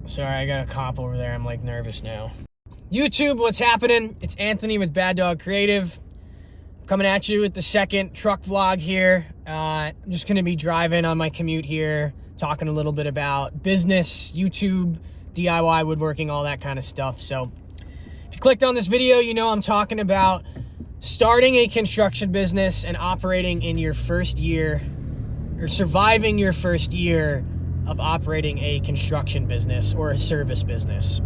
Sorry, I got a cop over there. I'm like nervous now. YouTube, what's happening? It's Anthony with Bad Dog Creative. Coming at you with the second truck vlog here. I'm just gonna be driving on my commute here, talking a little bit about business, YouTube, DIY woodworking, all that kind of stuff. So if you clicked on this video, you know I'm talking about starting a construction business and operating in your first year, or surviving your first year of operating a construction business or a service business.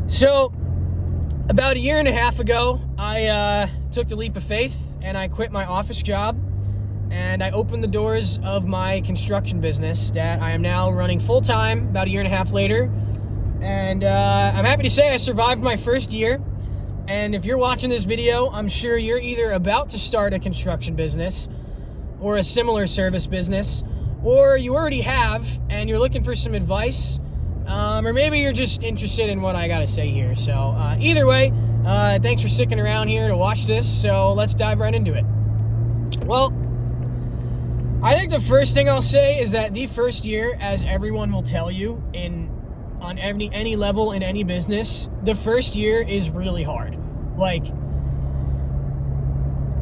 So about a year and a half ago, I took the leap of faith and I quit my office job and I opened the doors of my construction business that I am now running full-time about a year and a half later. And I'm happy to say I survived my first year. And if you're watching this video, I'm sure you're either about to start a construction business or a similar service business, or you already have and you're looking for some advice, or maybe you're just interested in what I gotta say here. So either way, thanks for sticking around here to watch this. So let's dive right into it. Well, I think the first thing I'll say is that the first year, as everyone will tell you on any level in any business, the first year is really hard. Like,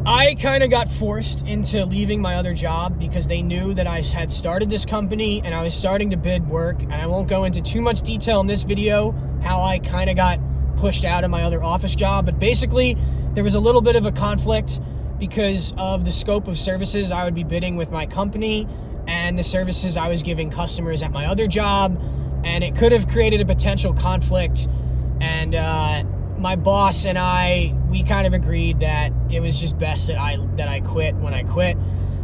I kind of got forced into leaving my other job because they knew that I had started this company and I was starting to bid work. And I won't go into too much detail in this video how I kind of got pushed out of my other office job. But basically, there was a little bit of a conflict because of the scope of services I would be bidding with my company and the services I was giving customers at my other job. And it could have created a potential conflict. And my boss and we kind of agreed that it was just best that I quit when I quit.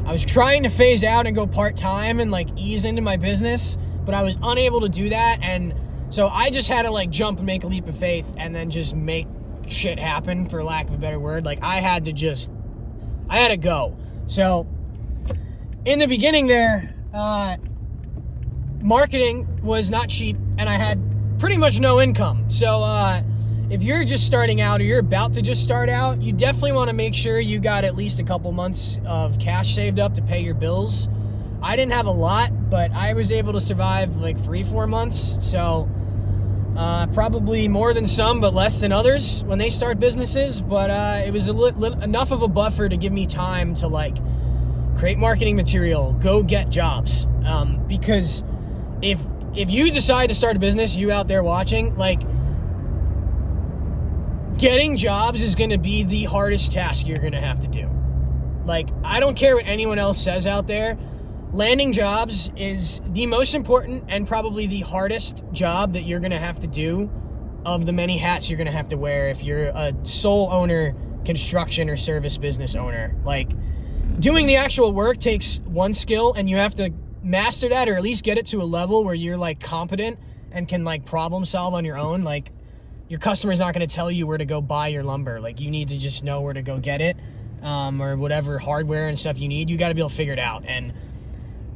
I was trying to phase out and go part-time and like ease into my business, but I was unable to do that. And so I just had to like jump and make a leap of faith and then just make shit happen, for lack of a better word. Like I had to go. So in the beginning there, marketing was not cheap and I had pretty much no income. So if you're just starting out or you're about to just start out, you definitely want to make sure you got at least a couple months of cash saved up to pay your bills. I didn't have a lot, but I was able to survive like 3-4 months. So probably more than some, but less than others when they start businesses. But it was enough of a buffer to give me time to like create marketing material, go get jobs. Because if you decide to start a business, you out there watching, like, getting jobs is going to be the hardest task you're going to have to do. Like, I don't care what anyone else says out there. Landing jobs is the most important and probably the hardest job that you're going to have to do of the many hats you're going to have to wear if you're a sole owner, construction or service business owner. Like, doing the actual work takes one skill and you have to master that, or at least get it to a level where you're like competent and can like problem solve on your own. Like, your customer's not going to tell you where to go buy your lumber. Like, you need to just know where to go get it, or whatever hardware and stuff you need. You got to be able to figure it out. And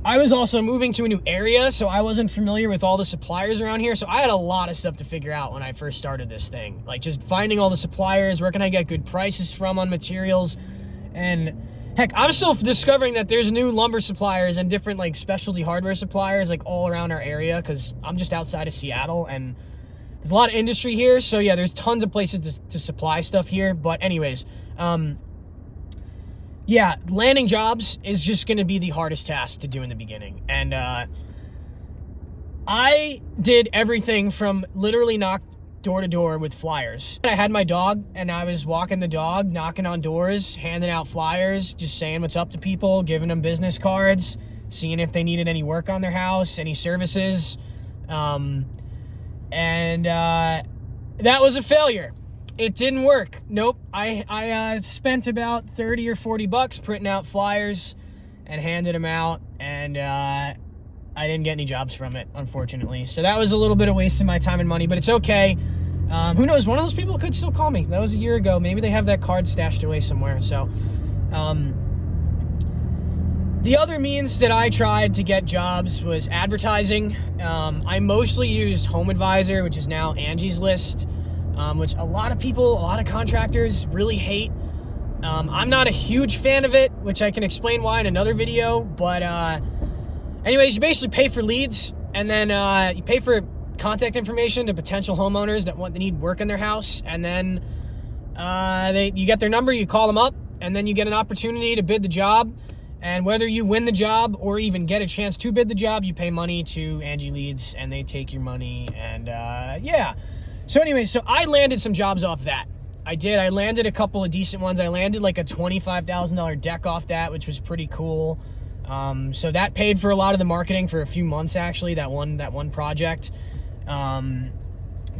I was also moving to a new area, so I wasn't familiar with all the suppliers around here. So I had a lot of stuff to figure out when I first started this thing. Like, just finding all the suppliers, where can I get good prices from on materials. And heck, I'm still discovering that there's new lumber suppliers and different like specialty hardware suppliers like all around our area, because I'm just outside of Seattle and there's a lot of industry here. So yeah, there's tons of places to supply stuff here. But anyways, yeah, landing jobs is just going to be the hardest task to do in the beginning. And I did everything from literally knock door to door with flyers. I had my dog and I was walking the dog, knocking on doors, handing out flyers, just saying what's up to people, giving them business cards, seeing if they needed any work on their house, any services. And that was a failure. It didn't work. Nope. I spent about 30 or 40 bucks printing out flyers and handed them out, and I didn't get any jobs from it, unfortunately. So that was a little bit of wasting my time and money, but it's okay. Who knows? One of those people could still call me. That was a year ago. Maybe they have that card stashed away somewhere. So the other means that I tried to get jobs was advertising. I mostly used HomeAdvisor, which is now Angie's List, which a lot of people, a lot of contractors really hate. I'm not a huge fan of it, which I can explain why in another video. But anyways, you basically pay for leads. and then you pay for contact information to potential homeowners that need work in their house, and then you get their number, you call them up, and then you get an opportunity to bid the job. And whether you win the job or even get a chance to bid the job, you pay money to Angie Leads, and they take your money. And yeah. So anyway, so I landed some jobs off that. I did. I landed a couple of decent ones. I landed like a $25,000 deck off that, which was pretty cool. So that paid for a lot of the marketing for a few months, actually, that one project. A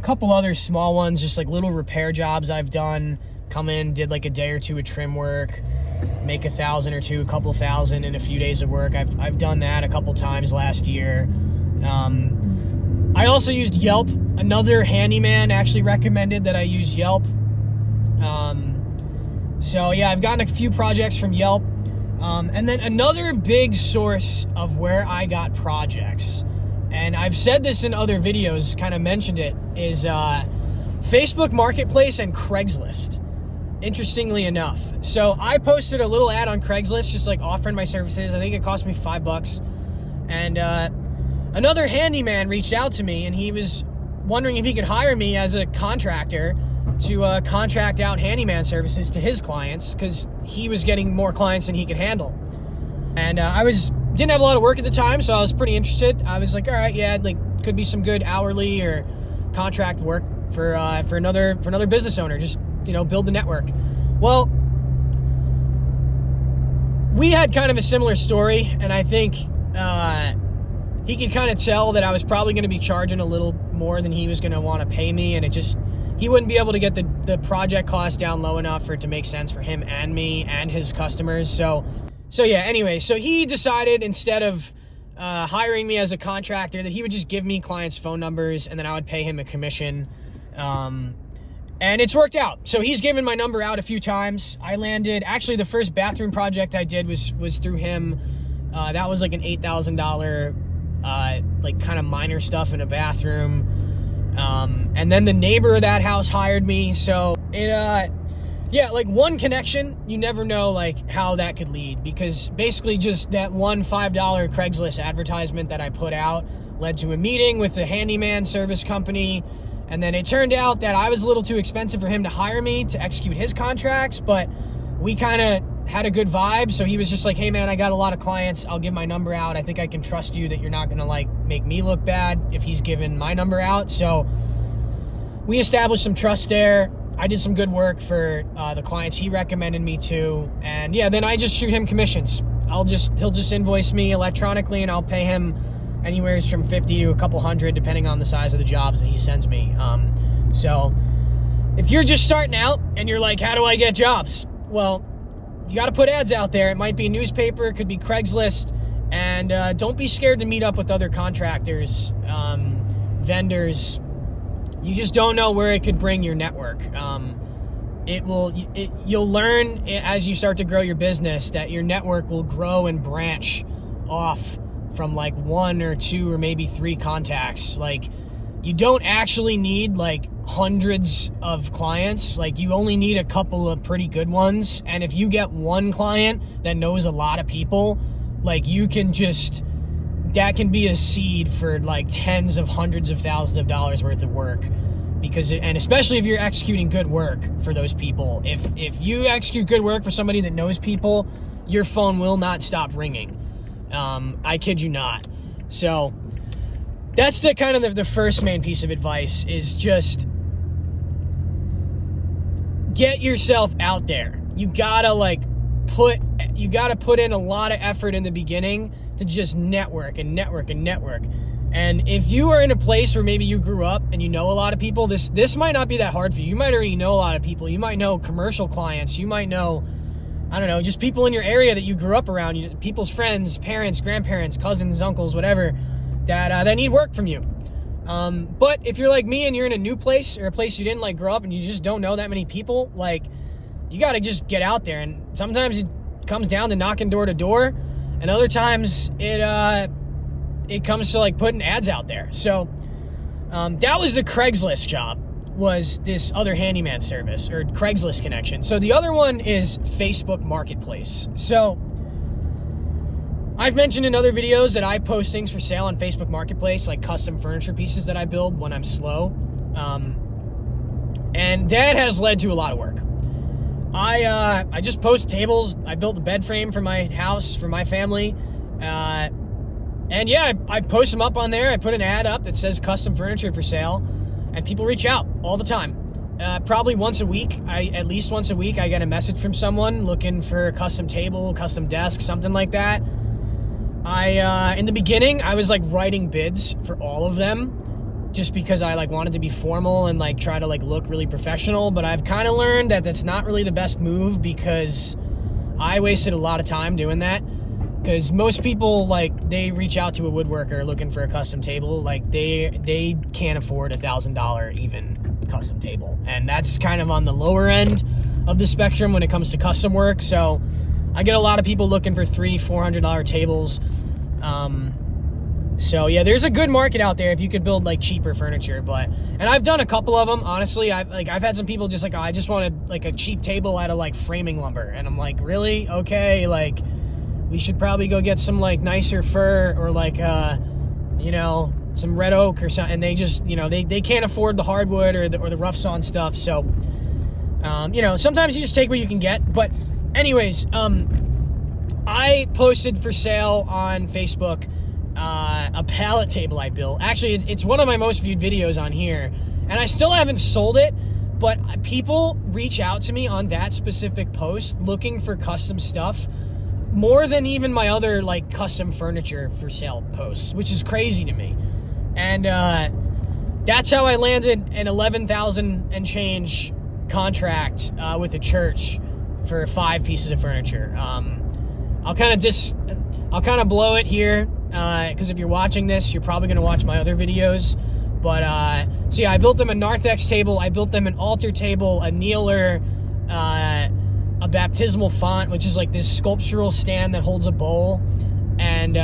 couple other small ones, just like little repair jobs I've done. Come in, did like a day or two of trim work, make $1,000 or $2,000, a couple thousand in a few days of work. I've done that a couple times last year. I also used Yelp. Another handyman actually recommended that I use Yelp. So yeah, I've gotten a few projects from Yelp. And then another big source of where I got projects, and I've said this in other videos, kind of mentioned it, is Facebook Marketplace and Craigslist. Interestingly enough. So I posted a little ad on Craigslist, just like offering my services. I think it cost me $5. And another handyman reached out to me, and he was wondering if he could hire me as a contractor to contract out handyman services to his clients, because he was getting more clients than he could handle. And didn't have a lot of work at the time, so I was pretty interested. I was like, all right, yeah, like could be some good hourly or contract work for another business owner. Just, build the network. Well, we had kind of a similar story, and I think he could kind of tell that I was probably going to be charging a little more than he was going to want to pay me, and he wouldn't be able to get the project cost down low enough for it to make sense for him and me and his customers. So yeah, anyway, so he decided, instead of hiring me as a contractor, that he would just give me clients' phone numbers, and then I would pay him a commission. And it's worked out. So he's given my number out a few times. I landed, actually the first bathroom project I did was through him. That was like an $8,000, like kind of minor stuff in a bathroom. And then the neighbor of that house hired me. So yeah, like one connection, you never know like how that could lead, because basically just that one $5 Craigslist advertisement that I put out led to a meeting with the handyman service company. And then it turned out that I was a little too expensive for him to hire me to execute his contracts, but we kind of had a good vibe. So he was just like, hey man, I got a lot of clients. I'll give my number out. I think I can trust you that you're not going to like make me look bad if he's given my number out. So we established some trust there. I did some good work for the clients he recommended me to. And yeah, then I just shoot him commissions. He'll just invoice me electronically, and I'll pay him anywhere from 50 to a couple hundred, depending on the size of the jobs that he sends me. So if you're just starting out and you're like, how do I get jobs? Well, you got to put ads out there. It might be a newspaper, it could be Craigslist, and don't be scared to meet up with other contractors, vendors. You just don't know where it could bring your network. You'll learn as you start to grow your business that your network will grow and branch off from like 1 or 2 or maybe 3 contacts. Like, you don't actually need like hundreds of clients. Like, you only need a couple of pretty good ones. And if you get one client that knows a lot of people, like, that can be a seed for like tens of hundreds of thousands of dollars worth of work. And especially if you're executing good work for those people. If you execute good work for somebody that knows people, your phone will not stop ringing. I kid you not. So that's the kind of the first main piece of advice, is just get yourself out there. You gotta put in a lot of effort in the beginning to just network and network and network. And if you are in a place where maybe you grew up and you know a lot of people, this might not be that hard for you. You might already know a lot of people. You might know commercial clients. You might know, I don't know, just people in your area that you grew up around, people's friends, parents, grandparents, cousins, uncles, whatever, that need work from you. But if you're like me and you're in a new place, or a place you didn't like grow up and you just don't know that many people, like, you got to just get out there. And sometimes it comes down to knocking door to door, and other times it comes to like putting ads out there. So that was the Craigslist job, was this other handyman service, or Craigslist connection. So the other one is Facebook Marketplace. So I've mentioned in other videos that I post things for sale on Facebook Marketplace, like custom furniture pieces that I build when I'm slow. And that has led to a lot of work. I just post tables. I built a bed frame for my house, for my family. And yeah, I post them up on there. I put an ad up that says custom furniture for sale, and people reach out all the time. Probably once a week, at least once a week, I get a message from someone looking for a custom table, custom desk, something like that. In the beginning, I was like writing bids for all of them just because I like wanted to be formal and like try to like look really professional. But I've kind of learned that that's not really the best move because I wasted a lot of time doing that. Because most people, like, they reach out to a woodworker looking for a custom table. Like, they can't afford $1,000 even custom table. And that's kind of on the lower end of the spectrum when it comes to custom work. So I get a lot of people looking for $300-$400 tables. So yeah, there's a good market out there if you could build like cheaper furniture. And I've done a couple of them. Honestly, I've had some people just like, oh, I just wanted like a cheap table out of like framing lumber. And I'm like, really? Okay, like, we should probably go get some like nicer fir or like some red oak or something. And they just, they can't afford the hardwood or the rough sawn stuff. So sometimes you just take what you can get. But anyways, I posted for sale on Facebook a pallet table I built. Actually, it's one of my most viewed videos on here, and I still haven't sold it, but people reach out to me on that specific post looking for custom stuff more than even my other like custom furniture for sale posts, which is crazy to me. And that's how I landed an $11,000 and change contract with a church for 5 pieces of furniture. I'll kind of blow it here because if you're watching this, you're probably going to watch my other videos. But so yeah, I built them a narthex table. I built them an altar table, a kneeler, a baptismal font, which is like this sculptural stand that holds a bowl, and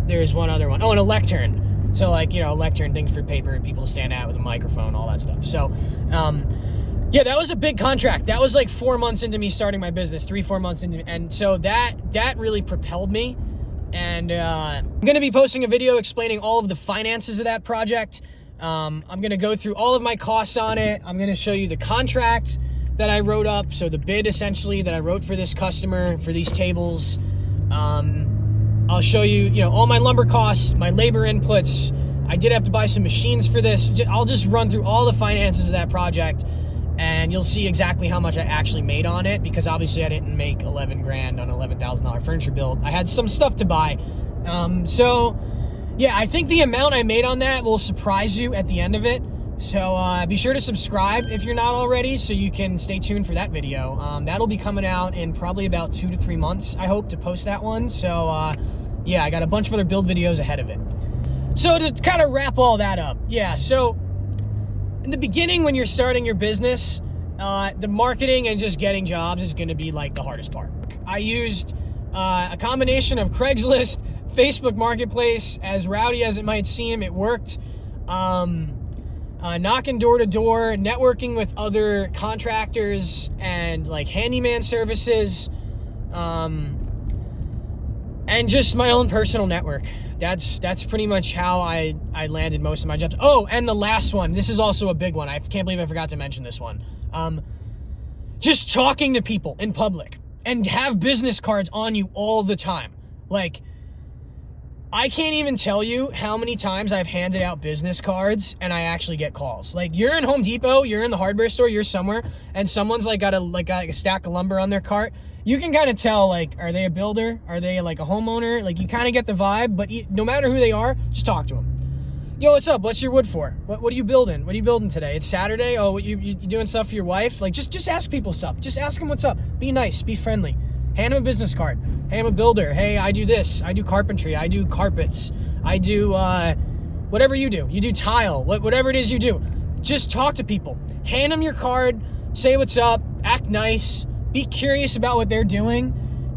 there's one other one. Oh, and a lectern. So like, a lectern, things for paper, people to stand at with a microphone, all that stuff. So yeah, that was a big contract. That was like 4 months into me starting my business, 3-4 months into, and so that really propelled me. And I'm going to be posting a video explaining all of the finances of that project. I'm going to go through all of my costs on it. I'm going to show you the contract that I wrote up, so the bid essentially that I wrote for this customer for these tables. I'll show you, all my lumber costs, my labor inputs. I did have to buy some machines for this. I'll just run through all the finances of that project, and you'll see exactly how much I actually made on it, because obviously I didn't make $11,000 on $11,000 furniture build. I had some stuff to buy. So yeah, I think the amount I made on that will surprise you at the end of it. So be sure to subscribe if you're not already, so you can stay tuned for that video. That'll be coming out in probably about 2 to 3 months, I hope, to post that one. So yeah, I got a bunch of other build videos ahead of it. So to kind of wrap all that up, yeah, so in the beginning when you're starting your business, the marketing and just getting jobs is going to be like the hardest part. I used a combination of Craigslist, Facebook Marketplace. As rowdy as it might seem, it worked. Knocking door to door, networking with other contractors and like handyman services, and just my own personal network. That's pretty much how I landed most of my jobs. Oh, and the last one, this is also a big one. I can't believe I forgot to mention this one. Just talking to people in public and have business cards on you all the time. Like, I can't even tell you how many times I've handed out business cards and I actually get calls. Like, you're in Home Depot, you're in the hardware store, you're somewhere, and someone's got a stack of lumber on their cart. You can kind of tell, like, are they a builder? Are they like a homeowner? Like, you kind of get the vibe, but no matter who they are, just talk to them. Yo, what's up? What's your wood for? What are you building? What are you building today? It's Saturday. Oh, you doing stuff for your wife? Like, just ask people stuff. Just ask them what's up. Be nice. Be friendly. Hand them a business card. Hey, I'm a builder. Hey, I do this. I do carpentry. I do carpets. I do whatever you do. You do tile. Whatever it is you do. Just talk to people. Hand them your card. Say what's up. Act nice. Be curious about what they're doing.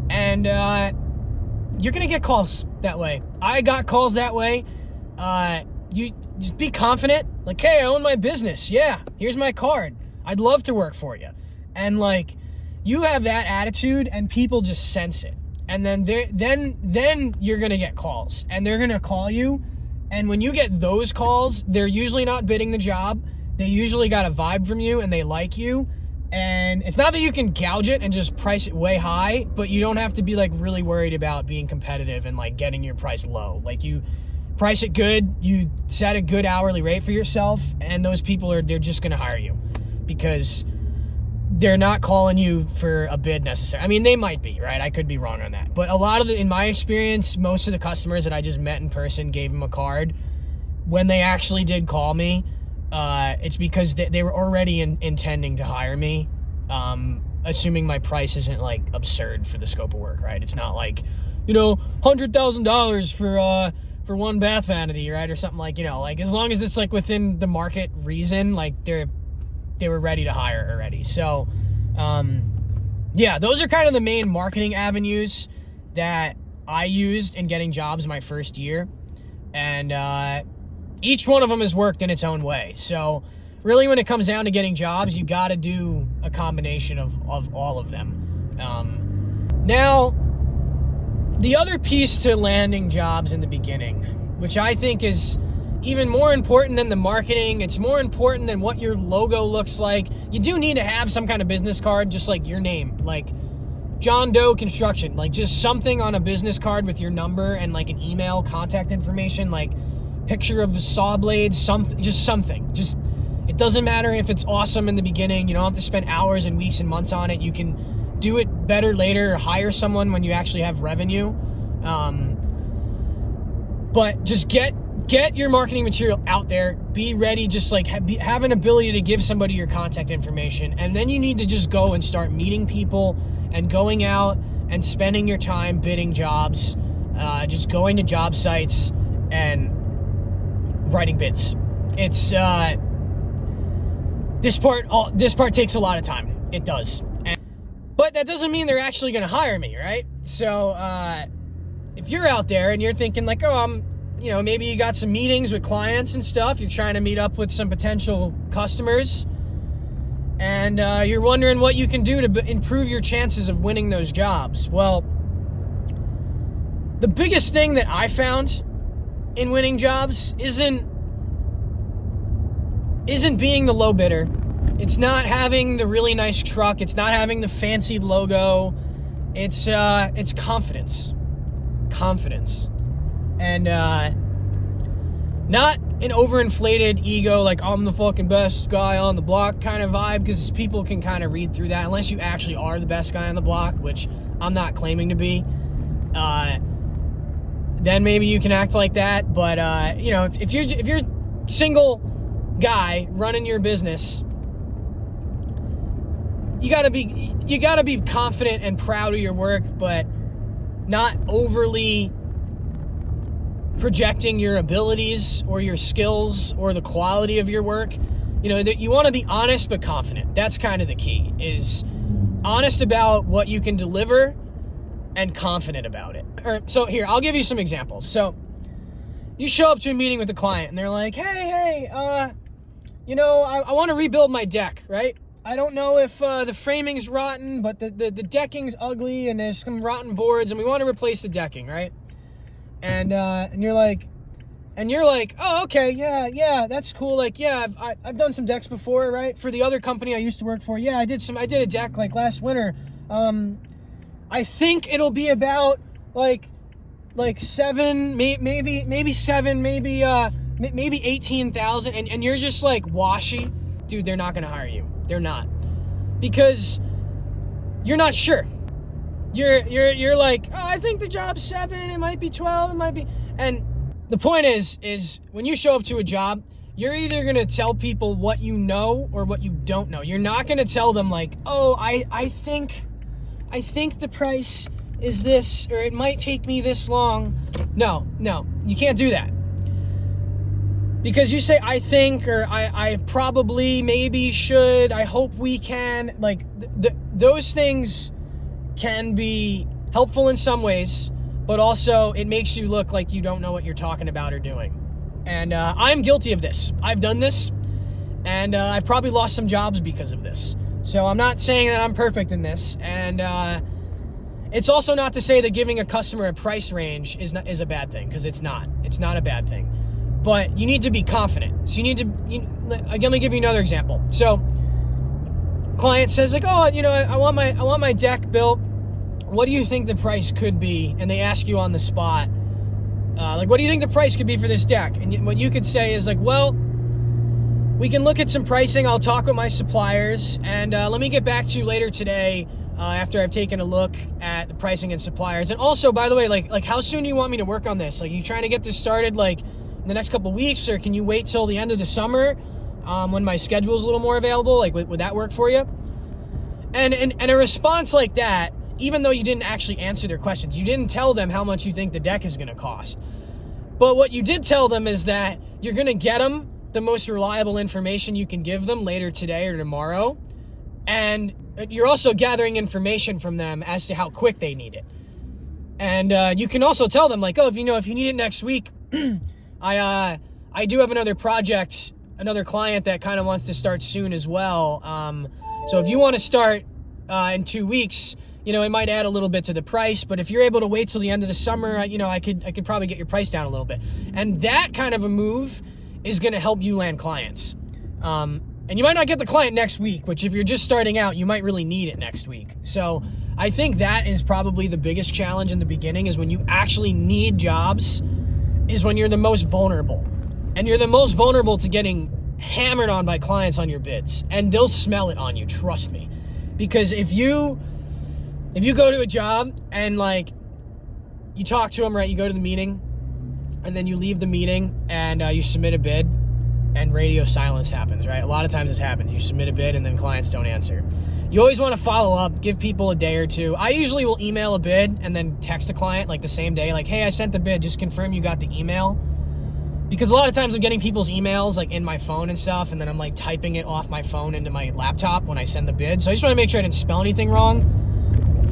And you're going to get calls that way. I got calls that way. You just be confident. Like, hey, I own my business. Yeah, here's my card. I'd love to work for you. And like, you have that attitude and people just sense it. And then you're going to get calls, and they're going to call you. And when you get those calls, they're usually not bidding the job. They usually got a vibe from you and they like you. And it's not that you can gouge it and just price it way high, but you don't have to be like really worried about being competitive and like getting your price low. Like, you price it good, you set a good hourly rate for yourself, and those people they're just going to hire you because they're not calling you for a bid necessarily. I mean, they might be, right? I could be wrong on that. But a lot of in my experience, most of the customers that I just met in person, gave them a card, when they actually did call me, it's because they were already intending to hire me, assuming my price isn't like absurd for the scope of work, right? It's not like, $100,000 for one bath vanity, right? Or something like, like as long as it's like within the market reason, like they were ready to hire already. So, yeah, those are kind of the main marketing avenues that I used in getting jobs my first year. And, each one of them has worked in its own way. So really, when it comes down to getting jobs, you got to do a combination of all of them. Now, the other piece to landing jobs in the beginning, which I think is even more important than the marketing, it's more important than what your logo looks like. You do need to have some kind of business card, just like your name, like John Doe Construction, like just something on a business card with your number and like an email, contact information, like picture of the saw blades, something. It doesn't matter if it's awesome in the beginning. You don't have to spend hours and weeks and months on it. You can do it better later, or hire someone when you actually have revenue. But just get your marketing material out there. Be ready, just like have an ability to give somebody your contact information. And then you need to just go and start meeting people and going out and spending your time bidding jobs, just going to job sites and writing bids. It's this part takes a lot of time. It does. But that doesn't mean they're actually going to hire me, right? So if you're out there and you're thinking like, oh, maybe you got some meetings with clients and stuff, you're trying to meet up with some potential customers, and you're wondering what you can do to improve your chances of winning those jobs. Well, the biggest thing that I found in winning jobs isn't being the low bidder. It's not having the really nice truck. It's not having the fancy logo. It's confidence. And not an overinflated ego, like I'm the fucking best guy on the block kind of vibe, because people can kind of read through that unless you actually are the best guy on the block, which I'm not claiming to be. Then maybe you can act like that. But if you're single guy running your business, you gotta be confident and proud of your work, but not overly projecting your abilities or your skills or the quality of your work. That you want to be honest but confident. That's kind of the key, is honest about what you can deliver and confident about it. So here, I'll give you some examples. So you show up to a meeting with a client and they're like, hey, I want to rebuild my deck, right? I don't know if the framing's rotten, but the decking's ugly and there's some rotten boards and we want to replace the decking, right? And you're like, oh, okay, yeah, that's cool. Like, yeah, I've done some decks before, right? For the other company I used to work for. Yeah, I did a deck like last winter. I think it'll be about like 7, maybe 7, maybe 18,000. And you're just like washy. Dude, they're not going to hire you. They're not. Because you're not sure. You're like, oh, I think the job's 7, it might be 12, it might be. And the point is when you show up to a job, you're either going to tell people what you know or what you don't know. You're not going to tell them like, oh, I think the price is this, or it might take me this long. No, you can't do that. Because you say, I think, or I probably, maybe, should, I hope we can, like, those things can be helpful in some ways, but also it makes you look like you don't know what you're talking about or doing. And I'm guilty of this. I've done this, and I've probably lost some jobs because of this. So I'm not saying that I'm perfect in this, and It's also not to say that giving a customer a price range is a bad thing, because it's not. It's not a bad thing. But you need to be confident. So you need to, again, let me give you another example. So client says like, oh, I want my deck built. What do you think the price could be? And they ask you on the spot, like, what do you think the price could be for this deck? And what you could say is like, well, we can look at some pricing. I'll talk with my suppliers, and let me get back to you later today after I've taken a look at the pricing and suppliers. And also, by the way, like how soon do you want me to work on this? Like, you trying to get this started like in the next couple weeks, or can you wait till the end of the summer when my schedule is a little more available? Like, would that work for you? And a response like that, even though you didn't actually answer their questions, you didn't tell them how much you think the deck is going to cost. But what you did tell them is that you're going to get them the most reliable information you can give them later today or tomorrow. And you're also gathering information from them as to how quick they need it. And you can also tell them like, oh, if you need it next week, I do have another project, another client that kind of wants to start soon as well. So if you want to start in 2 weeks, it might add a little bit to the price, but if you're able to wait till the end of the summer, I could probably get your price down a little bit. And that kind of a move is going to help you land clients. And you might not get the client next week, which if you're just starting out, you might really need it next week. So I think that is probably the biggest challenge in the beginning, is when you actually need jobs, is when you're the most vulnerable. And you're the most vulnerable to getting hammered on by clients on your bids. And they'll smell it on you, trust me. Because if you go to a job and like you talk to them, right, you go to the meeting and then you leave the meeting and you submit a bid and radio silence happens, right? A lot of times this happens. You submit a bid and then clients don't answer. You always want to follow up, give people a day or two. I usually will email a bid and then text a client like the same day, like, hey, I sent the bid, just confirm you got the email. Because a lot of times I'm getting people's emails like in my phone and stuff, and then I'm like typing it off my phone into my laptop when I send the bid. So I just want to make sure I didn't spell anything wrong.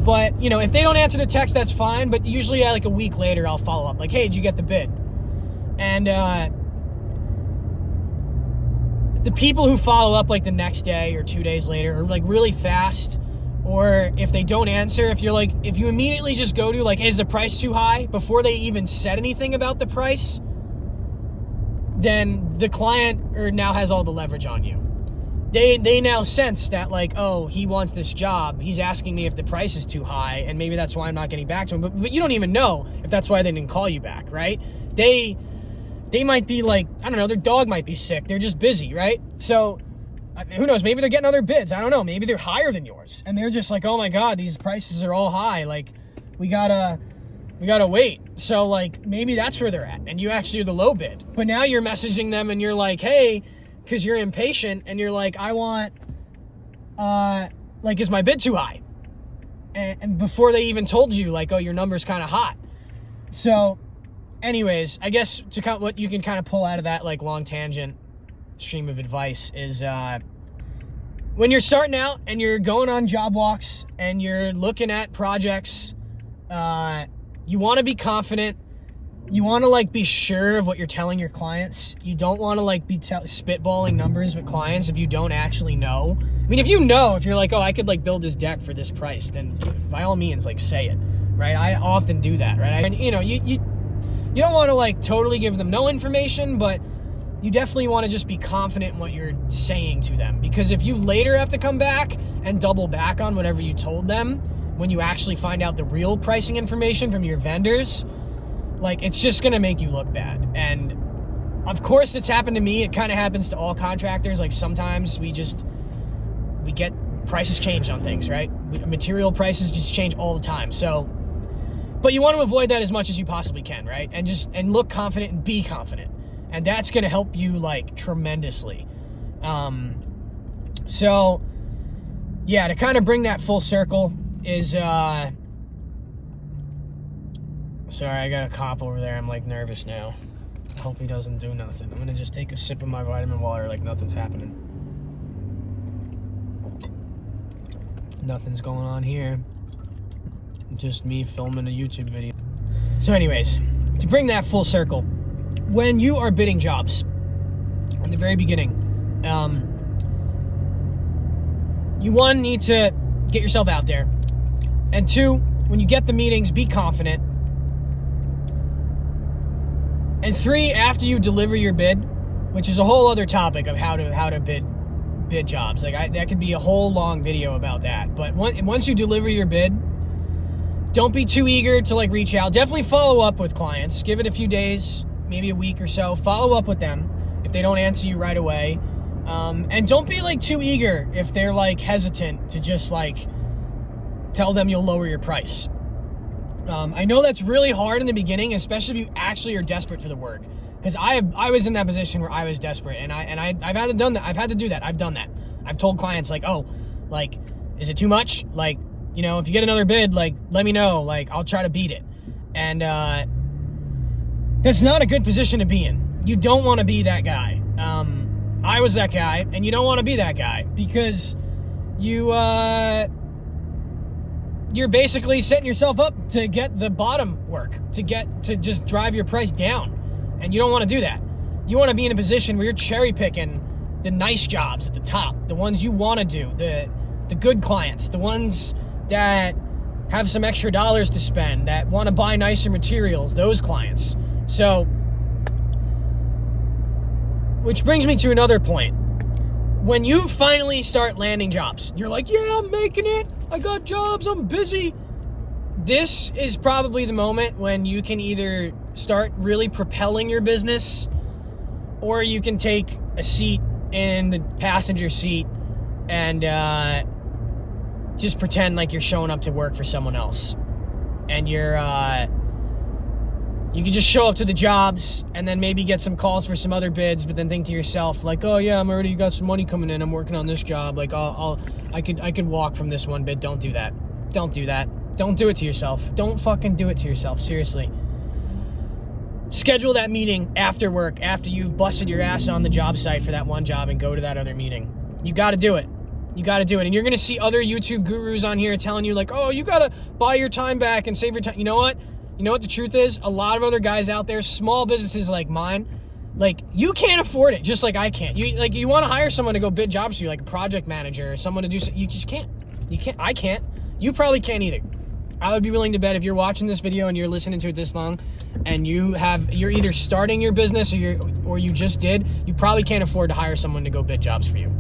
But, if they don't answer the text, that's fine. But usually like a week later, I'll follow up. Like, hey, did you get the bid? And the people who follow up like the next day or 2 days later are like really fast. Or if they don't answer, if you immediately just go to like, is the price too high? Before they even said anything about the price, then the client now has all the leverage on you. They now sense that like, oh, he wants this job. He's asking me if the price is too high, and maybe that's why I'm not getting back to him. But you don't even know if that's why they didn't call you back, right? They might be like, I don't know, their dog might be sick. They're just busy, right? So who knows? Maybe they're getting other bids. I don't know. Maybe they're higher than yours, and they're just like, oh my God, these prices are all high. Like, we gotta wait. So like, maybe that's where they're at, and you actually are the low bid. But now you're messaging them and you're like, hey, because you're impatient and you're like, I want, is my bid too high? And before they even told you like, oh, your number's kind of hot. So anyways, I guess what you can kind of pull out of that like long tangent stream of advice is, when you're starting out and you're going on job walks and you're looking at projects, you want to be confident. You want to like be sure of what you're telling your clients. You don't want to like be spitballing numbers with clients if you don't actually know. I mean, if you're like, oh, I could like build this deck for this price, then by all means, like say it, right? I often do that, right? And you don't want to like totally give them no information, but you definitely want to just be confident in what you're saying to them. Because if you later have to come back and double back on whatever you told them, when you actually find out the real pricing information from your vendors, like, it's just going to make you look bad. And of course it's happened to me. It kind of happens to all contractors. Like, sometimes we get prices changed on things, right? Material prices just change all the time. So, but you want to avoid that as much as you possibly can, right? And look confident and be confident. And that's going to help you like tremendously. So yeah, to kind of bring that full circle is, sorry, I got a cop over there. I'm like nervous now. Hope he doesn't do nothing. I'm gonna just take a sip of my vitamin water like nothing's happening. Nothing's going on here. Just me filming a YouTube video. So anyways, to bring that full circle, when you are bidding jobs in the very beginning, you one, need to get yourself out there. And two, when you get the meetings, be confident. And 3, after you deliver your bid, which is a whole other topic of how to bid jobs. Like that could be a whole long video about that. But once you deliver your bid, don't be too eager to like reach out. Definitely follow up with clients. Give it a few days, maybe a week or so. Follow up with them if they don't answer you right away. And don't be like too eager if they're like hesitant to just like tell them you'll lower your price. I know that's really hard in the beginning, especially if you actually are desperate for the work. Because I was in that position where I was desperate, and I've had to done that. I've had to do that. I've done that. I've told clients like, oh, like, is it too much? Like, you know, if you get another bid, like, let me know. Like, I'll try to beat it. And that's not a good position to be in. You don't want to be that guy. I was that guy, and you don't want to be that guy because you're basically setting yourself up to get the bottom work, to just drive your price down. And you don't want to do that. You want to be in a position where you're cherry picking the nice jobs at the top, the ones you want to do, the good clients, the ones that have some extra dollars to spend, that want to buy nicer materials, those clients. So, which brings me to another point. When you finally start landing jobs, you're like, yeah, I'm making it. I got jobs. I'm busy. This is probably the moment when you can either start really propelling your business, or you can take a seat in the passenger seat and just pretend like you're showing up to work for someone else. And you can just show up to the jobs and then maybe get some calls for some other bids, but then think to yourself like, oh yeah, I'm already got some money coming in. I'm working on this job. Like I could walk from this one bid. Don't do that. Don't do that. Don't do it to yourself. Don't fucking do it to yourself. Seriously. Schedule that meeting after work, after you've busted your ass on the job site for that one job, and go to that other meeting. You got to do it. You got to do it. And you're going to see other YouTube gurus on here telling you like, oh, you got to buy your time back and save your time. You know what? You know what the truth is? A lot of other guys out there, small businesses like mine, like you can't afford it just like I can't. You want to hire someone to go bid jobs for you, like a project manager or someone to do something. You just can't. You can't. I can't. You probably can't either. I would be willing to bet if you're watching this video and you're listening to it this long and you're either starting your business or you just did, you probably can't afford to hire someone to go bid jobs for you.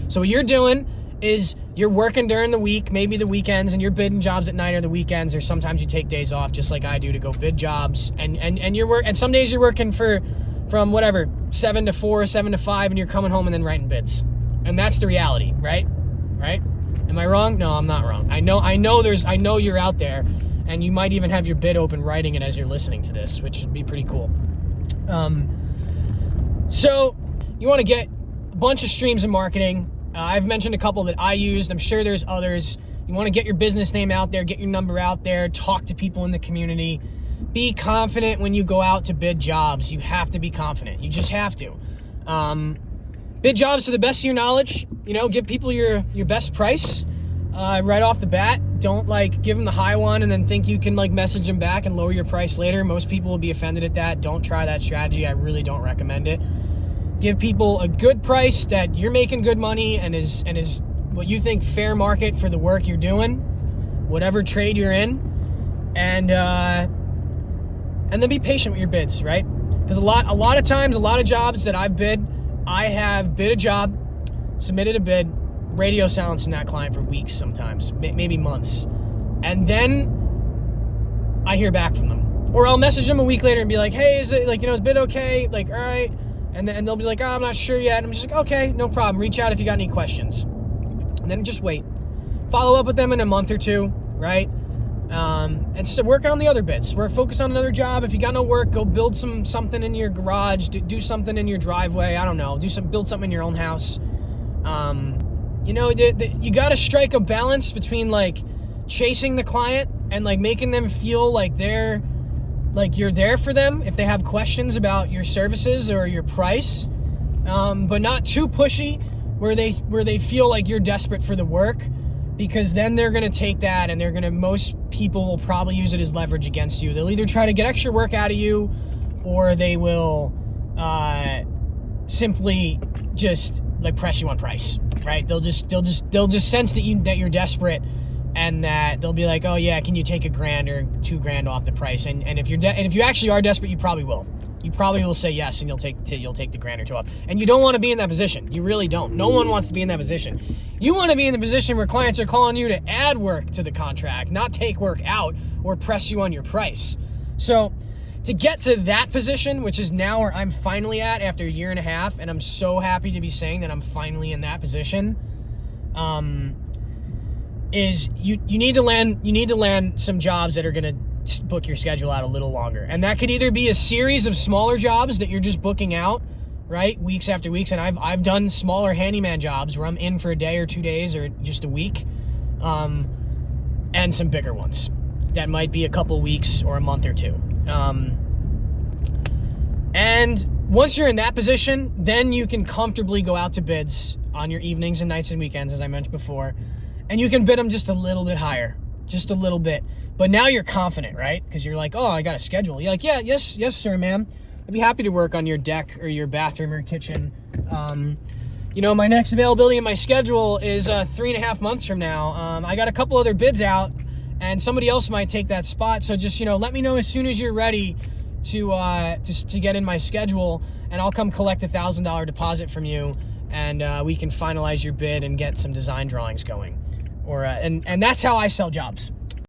So what you're doing is you're working during the week, maybe the weekends, and you're bidding jobs at night or the weekends, or sometimes you take days off just like I do to go bid jobs, and some days you're working from whatever 7 to 4, 7 to 5, and you're coming home and then writing bids. And that's the reality, right? Am I wrong? No, I'm not wrong. I know you're out there, and you might even have your bid open writing it as you're listening to this, which would be pretty cool. So you want to get a bunch of streams of marketing. I've mentioned a couple that I used. I'm sure there's others. You want to get your business name out there, get your number out there, talk to people in the community. Be confident when you go out to bid jobs. You have to be confident. You just have to. Bid jobs to the best of your knowledge. You know, give people your best price right off the bat. Don't like give them the high one and then think you can like message them back and lower your price later. Most people will be offended at that. Don't try that strategy. I really don't recommend it. Give people a good price that you're making good money and is what you think fair market for the work you're doing, whatever trade you're in, and then be patient with your bids, right? Because a lot of times, a lot of jobs that I've bid, I have bid a job, submitted a bid, radio silence from that client for weeks sometimes, maybe months, and then I hear back from them, or I'll message them a week later and be like, hey, is it like, is bid okay? Like, all right. And they'll be like, oh, I'm not sure yet. And I'm just like, okay, no problem. Reach out if you got any questions. And then just wait. Follow up with them in a month or two, right? And so work on the other bits. Focus on another job. If you got no work, go build something in your garage. Do something in your driveway. I don't know. Build something in your own house. You got to strike a balance between like chasing the client and like making them feel like you're there for them if they have questions about your services or your price, but not too pushy where they feel like you're desperate for the work, because then they're going to take that and most people will probably use it as leverage against you. They'll either try to get extra work out of you, or they will simply just like press you on price, right? They'll just sense that you're desperate, and that they'll be like, oh yeah, can you take $1,000 or $2,000 off the price? And if if you actually are desperate, you probably will. You probably will say yes, and you'll take the $1,000 or $2,000 off. And you don't want to be in that position. You really don't. No one wants to be in that position. You want to be in the position where clients are calling you to add work to the contract, not take work out or press you on your price. So to get to that position, which is now where I'm finally at after 1.5 years, and I'm so happy to be saying that I'm finally in that position, is you need to land some jobs that are going to book your schedule out a little longer. And that could either be a series of smaller jobs that you're just booking out, right, weeks after weeks. And I've done smaller handyman jobs where I'm in for a day or 2 days or just a week, and some bigger ones that might be a couple weeks or a month or two. And once you're in that position, then you can comfortably go out to bids on your evenings and nights and weekends, as I mentioned before, and you can bid them just a little bit higher, just a little bit. But now you're confident, right? Because you're like, oh, I got a schedule. You're like, yeah, yes, sir, ma'am. I'd be happy to work on your deck or your bathroom or kitchen. My next availability in my schedule is 3.5 months from now. I got a couple other bids out, and somebody else might take that spot. So just, let me know as soon as you're ready to get in my schedule, and I'll come collect $1,000 deposit from you, and we can finalize your bid and get some design drawings going. And that's how I sell jobs.